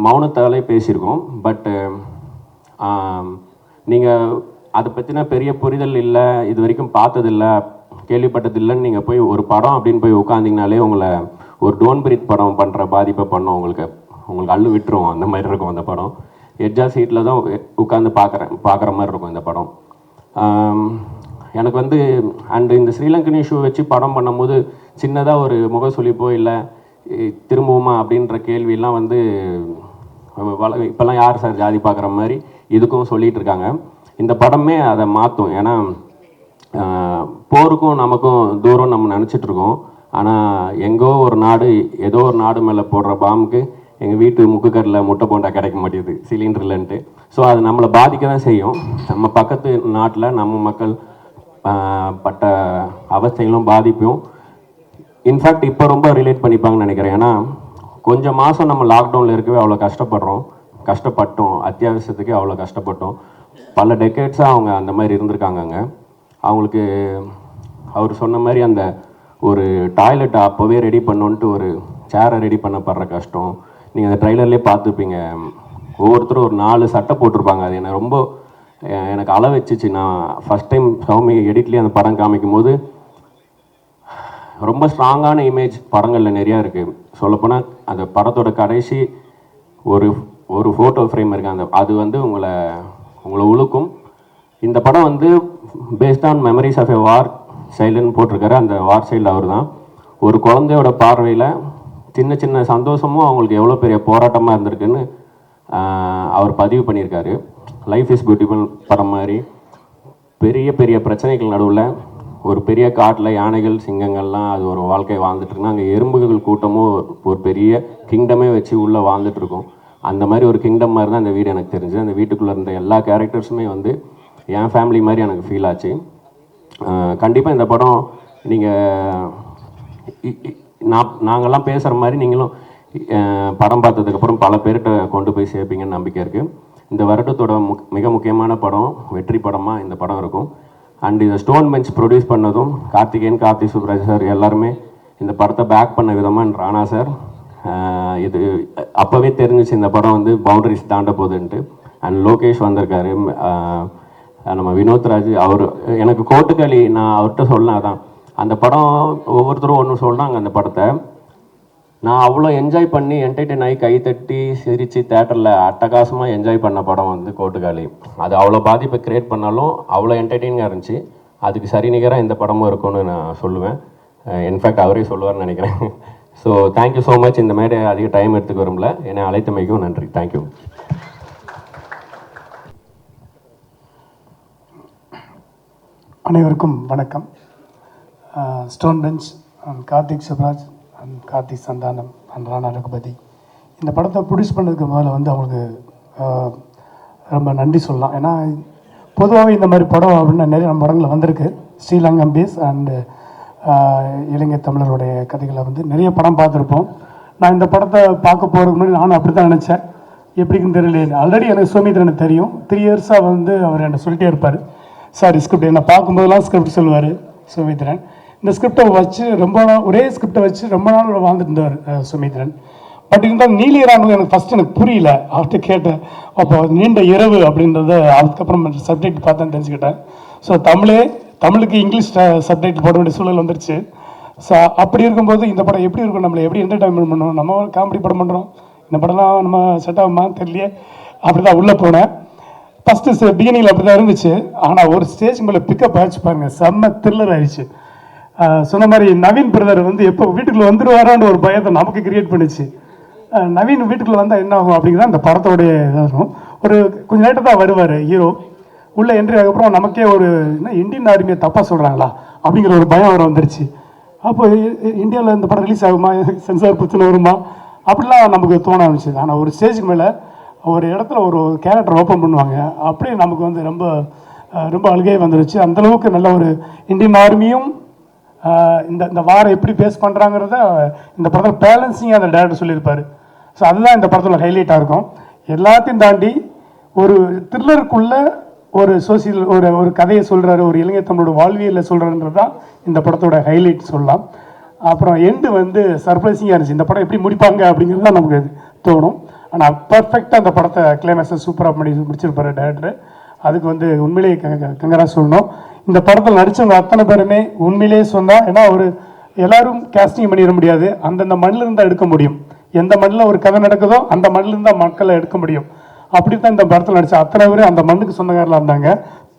மௌனத்தாலே பேசியிருக்கோம். பட்டு நீங்கள் அதை பற்றின பெரிய புரிதல் இல்லை, இது வரைக்கும் பார்த்ததில்லை, கேள்விப்பட்டதில்லைன்னு நீங்கள் போய் ஒரு படம் அப்படின்னு போய் உட்காந்திங்கனாலே உங்களை ஒரு டோன் பிரீத் படம் பண்ணுற பாதிப்பை பண்ணோம். உங்களுக்கு அள்ளு விட்டுரும். அந்த மாதிரி இருக்கும் அந்த படம். எட்ஜா சீட்டில் தான் உட்காந்து பார்க்குற மாதிரி இருக்கும் இந்த படம். எனக்கு வந்து அண்டு இந்த ஸ்ரீலங்கன் இஷ்யூ வச்சு படம் பண்ணும்போது சின்னதாக ஒரு முகசுளிப்போ இல்லை திரும்பவுமா அப்படின்ற கேள்வியெல்லாம் வந்து இப்போல்லாம் யார் சார் ஜாதி பார்க்குற மாதிரி இதுக்கும் சொல்லிகிட்டு இருக்காங்க. இந்த படமே அதை மாற்றும். ஏன்னா போருக்கும் நமக்கும் தூரம் நம்ம நினச்சிட்ருக்கோம். ஆனால் எங்கோ ஒரு நாடு, ஏதோ ஒரு நாடு மேலே போடுற பாம்புக்கு எங்கள் வீட்டு முக்குக்கரில் முட்டை போண்டா கிடைக்க மாட்டேங்குது சிலிண்டர்லன்ட்டு. ஸோ அது நம்மளை பாதிக்க தான் செய்யும். நம்ம பக்கத்து நாட்டில் நம்ம மக்கள் பட்ட அவஸ்தைகளும் பாதிப்பும் இன்ஃபேக்ட் இப்போ ரொம்ப ரிலேட் பண்ணிப்பாங்கன்னு நினைக்கிறேன். ஏன்னா கொஞ்சம் மாதம் நம்ம லாக்டவுனில் இருக்கவே அவ்வளோ கஷ்டப்பட்டோம், அத்தியாவசியத்துக்கு அவ்வளோ கஷ்டப்பட்டோம். பல டெக்கேட்ஸாக அவங்க அந்த மாதிரி இருந்திருக்காங்கங்க. அவங்களுக்கு அவர் சொன்ன மாதிரி அந்த ஒரு டாய்லெட்டை அப்போவே ரெடி பண்ணோன்ட்டு ஒரு சேரை ரெடி பண்ணப்படுற கஷ்டம் நீங்கள் அந்த ட்ரைலர்லேயே பார்த்துருப்பீங்க. ஒவ்வொருத்தரும் ஒரு 4 சட்டை போட்டிருப்பாங்க. அது எனக்கு அள வச்சிச்சு. நான் ஃபஸ்ட் டைம் சௌமி எடிட்லேயே அந்த படம் காமிக்கும் போது ரொம்ப ஸ்ட்ராங்கான இமேஜ் படங்களில் நிறையா இருக்குது. சொல்லப்போனால் அந்த படத்தோட கடைசி ஒரு ஃபோட்டோ ஃப்ரேம் இருக்குது. அது வந்து உங்களை உழுக்கும். இந்த படம் வந்து based on memories of a war சைல்டுன்னு போட்டிருக்காரு. அந்த வார் சைல்டு அவர் தான். ஒரு குழந்தையோட பார்வையில் சின்ன சின்ன சந்தோஷமும் அவங்களுக்கு எவ்வளோ பெரிய போராட்டமாக இருந்திருக்குன்னு அவர் பதிவு பண்ணியிருக்காரு. லைஃப் இஸ் பியூட்டிஃபுல் படம் மாதிரி பெரிய பெரிய பிரச்சனைகள் நடுவில் ஒரு பெரிய காட்டில் யானைகள் சிங்கங்கள்லாம் அது ஒரு வாழ்க்கை வாழ்ந்துட்டுருக்குன்னா அங்கே எறும்புகள் கூட்டமும் ஒரு பெரிய கிங்டமே வச்சு உள்ளே வாழ்ந்துட்டுருக்கோம். அந்த மாதிரி ஒரு கிங்டம் மாதிரி தான் இந்த வீடு எனக்கு தெரிஞ்சு. அந்த வீட்டுக்குள்ளே இருந்த எல்லா கேரக்டர்ஸுமே வந்து என் ஃபேமிலி மாதிரி எனக்கு ஃபீல் ஆச்சு. கண்டிப்பாக இந்த படம் நீங்கள் நாங்கள்லாம் பேசுகிற மாதிரி நீங்களும் படம் பார்த்ததுக்கப்புறம் பல பேர்கிட்ட கொண்டு போய் சேர்ப்பீங்கன்னு நம்பிக்கை இருக்குது. இந்த வருடத்தோட மிக முக்கியமான படம், வெற்றி படமாக இந்த படம் இருக்கும். அண்ட் இதை ஸ்டோன் பெஞ்ச் ப்ரொடியூஸ் பண்ணதும் கார்த்தி சுப்ராஜ் சார் எல்லாருமே இந்த படத்தை பேக் பண்ண விதமாக ராணா சார், இது அப்போவே தெரிஞ்சிச்சு இந்த படம் வந்து பவுண்டரிஸ் தாண்ட போகுதுன்ட்டு. அண்ட் லோகேஷ் வந்திருக்காரு, நம்ம வினோத்ராஜ், அவர் எனக்கு கோட்டுக்களி நான் அவர்கிட்ட சொல்லலாம். அதான் அந்த படம் ஒவ்வொருத்தரும் ஒன்று சொன்னாங்க. அந்த படத்தை நான் அவ்வளோ என்ஜாய் பண்ணி என்டர்டெயின் ஆகி கைத்தட்டி சிரித்து தேட்டரில் அட்டகாசமாக என்ஜாய் பண்ண படம் வந்து கோட்டுக்காளி. அது அவ்வளோ பாதிப்பை க்ரியேட் பண்ணாலும் அவ்வளோ என்டர்டெய்னிங்காக இருந்துச்சு. அதுக்கு சரி நிகராக இந்த படமும் இருக்கும்னு நான் சொல்லுவேன். இன்ஃபேக்ட் அவரே சொல்லுவார்னு நினைக்கிறேன். So thank you so much. இந்த மாதிரி அதிக டைம் எடுத்துக்க விரும்பல, என்னை அழைத்தமைக்கும் நன்றி. தேங்க்யூ. அனைவருக்கும் வணக்கம். Stone Bench and Karthik Subraj and Karthik Santhanam and Rana Raghupathi இந்த படத்தை ப்ரொடியூஸ் பண்ணதுக்கு முதல்ல வந்து அவங்களுக்கு ரொம்ப நன்றி சொல்லலாம். ஏன்னா பொதுவாகவே இந்த மாதிரி படம் அப்படின்னா நிறைய நம்ம படங்களில் வந்திருக்கு. ஸ்ரீலங்கன் பேஸ் அண்டு இலங்கை தமிழருடைய கதைகளை வந்து நிறைய படம் பார்த்துருப்போம். நான் இந்த படத்தை பார்க்க போகிறதுக்கு முன்னாடி நானும் அப்படி தான் நினச்சேன். எப்படின்னு தெரியல. ஆல்ரெடி எனக்கு சோமித்ரனை தெரியும். 3 இயர்ஸாக வந்து அவர் என்னை சொல்லிட்டே இருப்பார், சார் ஸ்கிரிப்ட் என்னை பார்க்கும்போதெல்லாம் ஸ்கிரிப்ட் சொல்லுவார் சுமித்ரன். இந்த ஸ்கிரிப்டை வச்சு ரொம்ப நாள் ஒரே ஸ்கிரிப்டை வச்சு ரொம்ப நாள் வாழ்ந்துட்டு இருந்தார் சுமித்ரன். பட் இருந்தாலும் நீலிரானு எனக்கு ஃபஸ்ட்டு எனக்கு புரியல. அவர்கிட்ட கேட்டேன். அப்போ நீண்ட இரவு அப்படின்றத அதுக்கப்புறம் சப்ஜெக்ட் பார்த்தேன்னு தெரிஞ்சுக்கிட்டேன். ஸோ தமிழுக்கு இங்கிலீஷ் சப்ஜெக்ட் போட வேண்டிய சூழல் வந்துருச்சு. ஸோ அப்படி இருக்கும்போது இந்த படம் எப்படி இருக்கும், நம்மளை எப்படி என்டர்டைன்மெண்ட் பண்ணணும், நம்ம காமெடி படம் பண்ணுறோம், இந்த படம்லாம் நம்ம செட் ஆகுமான்னு தெரியலையே. அப்படி தான் உள்ளே போனேன். ஃபஸ்ட்டு பிகினிங்கில் அப்படி தான் இருந்துச்சு. ஆனால் ஒரு ஸ்டேஜ் மேலே பிக்கப் ஆச்சு பாருங்கள், செம்ம த்ரில்லர் ஆயிடுச்சு. சொன்ன மாதிரி நவீன் பிரதர் வந்து எப்போ வீட்டுக்குள்ளே வந்துடுவாரான்னு ஒரு பயத்தை நமக்கு கிரியேட் பண்ணிச்சு. நவீன் வீட்டுக்குள்ளே வந்தால் என்ன ஆகும் அப்படிங்கிறத அந்த படத்தோடைய இதாக இருக்கும். ஒரு கொஞ்சம் லேட்டாக தான் வருவார் ஹீரோ. உள்ளே என்ட்ரி ஆகப்புறம் நமக்கே ஒரு என்ன இந்தியன் ஆர்மியை தப்பாக சொல்கிறாங்களா அப்படிங்கிற ஒரு பயம் வர வந்துருச்சு. அப்போ இந்தியாவில் இந்த படம் ரிலீஸ் ஆகுமா, சென்சார் பிரச்சனை வருமா அப்படிலாம் நமக்கு தோண ஆரம்பிச்சிது. ஆனால் ஒரு ஸ்டேஜுக்கு மேலே ஒரு இடத்துல ஒரு கேரக்டர் ஓப்பன் பண்ணுவாங்க, அப்படியே நமக்கு வந்து ரொம்ப ரொம்ப அழுகை வந்துருச்சு. அந்தளவுக்கு நல்ல ஒரு இந்தியன் ஆர்மியும் இந்த வாரம் எப்படி பேஸ் பண்ணுறாங்கிறத இந்த படத்தில் பேலன்சிங்காக அந்த டேரக்டர் சொல்லியிருப்பார். ஸோ அதுதான் இந்த படத்தில் ஹைலைட்டாக இருக்கும். எல்லாத்தையும் தாண்டி ஒரு த்ரில்லருக்குள்ள ஒரு சோசியல் ஒரு கதையை சொல்கிறாரு, ஒரு இலங்கை தமிழோட வாழ்வியலில் சொல்கிறாருன்றது தான் இந்த படத்தோட ஹைலைட் சொல்லலாம். அப்புறம் எண்டு வந்து சர்ப்ரைசிங்காக இருந்துச்சு. இந்த படம் எப்படி முடிப்பாங்க அப்படிங்கிறது தான் நமக்கு தோணும். ஆனால் பர்ஃபெக்டாக அந்த படத்தை கிளைமேக்ஸை சூப்பராக முடிச்சிருப்பார் டேரக்டர். அதுக்கு வந்து உண்மையிலேயே கங்கரா சொல்லணும். இந்த படத்தில் நடித்தவங்க அத்தனை பேருமே உண்மையிலேயே சொன்னால், ஏன்னா ஒரு எல்லாரும் கேஸ்டிங் பண்ணிட முடியாது, அந்தந்த மண்ணில் இருந்தால் எடுக்க முடியும். எந்த மண்ணில் ஒரு கதை நடக்குதோ அந்த மண்ணில் இருந்தால் மக்களை எடுக்க முடியும். அப்படி தான் இந்த படத்தில் நடித்த அத்தனை பேரும் அந்த மண்ணுக்கு சொந்தக்காரலாக இருந்தாங்க.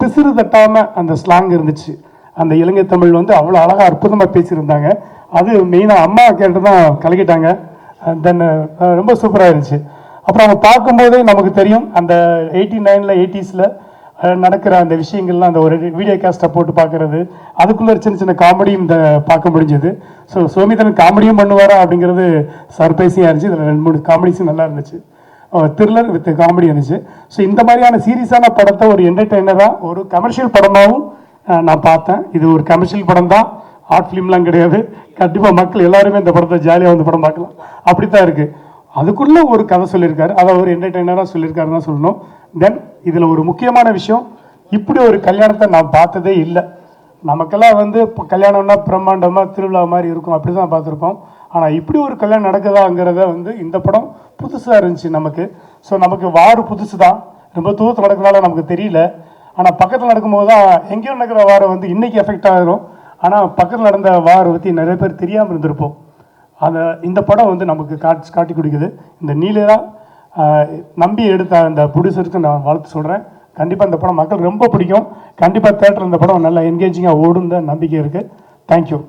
பிசிறு தட்டாமல் அந்த ஸ்லாங் இருந்துச்சு. அந்த இலங்கை தமிழ் வந்து அவ்வளோ அழகாக அற்புதமாக பேசியிருந்தாங்க. அது மெயினாக அம்மா கேட்டு தான் கலக்கிட்டாங்க. தென் ரொம்ப சூப்பராக இருந்துச்சு. அப்புறம் அவங்க பார்க்கும்போதே நமக்கு தெரியும் அந்த 89ல் 80ஸில் நடக்கிற அந்த விஷயங்கள்லாம் அந்த ஒரு வீடியோ கேஸ்ட்டை போட்டு பார்க்குறது, அதுக்குள்ளே சின்ன சின்ன காமெடியும் இந்த பார்க்க முடிஞ்சது. ஸோ சோமிதரன் காமெடியும் பண்ணுவாரா அப்படிங்கிறது சர்ப்ரைஸிங்காக இருந்துச்சு. இதில் 2-3 காமெடிஸும் நல்லா இருந்துச்சு. த்ரில்லர் வித் காமெடி இருந்துச்சு. ஸோ இந்த மாதிரியான சீரியஸான படத்தை ஒரு என்டர்டெய்னராக ஒரு கமர்ஷியல் படமாகவும் நான் பார்த்தேன். இது ஒரு கமர்ஷியல் படம் தான், ஆர்ட் ஃபிலிம்லாம் கிடையாது. கண்டிப்பாக மக்கள் எல்லாருமே இந்த படத்தை ஜாலியாக வந்து படம் பார்க்கலாம். அப்படி தான் இருக்குது. அதுக்குள்ளே ஒரு கதை சொல்லியிருக்காரு, அதை ஒரு என்டர்டெய்னராக சொல்லியிருக்காருன்னு தான் சொல்லணும். தென் இதில் ஒரு முக்கியமான விஷயம், இப்படி ஒரு கல்யாணத்தை நான் பார்த்ததே இல்லை. நமக்கெல்லாம் வந்து இப்போ கல்யாணம்னா பிரம்மாண்டமாக திருவிழா மாதிரி இருக்கும், அப்படி தான் பார்த்துருப்போம். ஆனால் இப்படி ஒரு கல்யாணம் நடக்குதாங்கிறத வந்து இந்த படம் புதுசாக இருந்துச்சு நமக்கு. ஸோ நமக்கு வார் புதுசு தான், ரொம்ப தூரத்தில் நடக்கிறதால நமக்கு தெரியல. ஆனால் பக்கத்தில் நடக்கும்போது தான் எங்கேயும் நடக்கிற வாரை வந்து இன்றைக்கி எஃபெக்ட் ஆகிரும். ஆனால் பக்கத்தில் நடந்த வாரை பற்றி நிறைய பேர் தெரியாமல் இருந்திருப்போம். இந்த படம் வந்து நமக்கு காட்டி கொடுக்குது. இந்த நீலா நம்பி எடுத்த அந்த ப்ரொடியூசருக்கு நான் வாழ்த்து சொல்கிறேன். கண்டிப்பாக இந்த படம் மக்கள் ரொம்ப பிடிக்கும். கண்டிப்பாக தேட்டரில் இந்த படம் நல்லா என்கேஜிங்காக ஓடும் தான் நம்பிக்கை இருக்குது. தேங்க்யூ.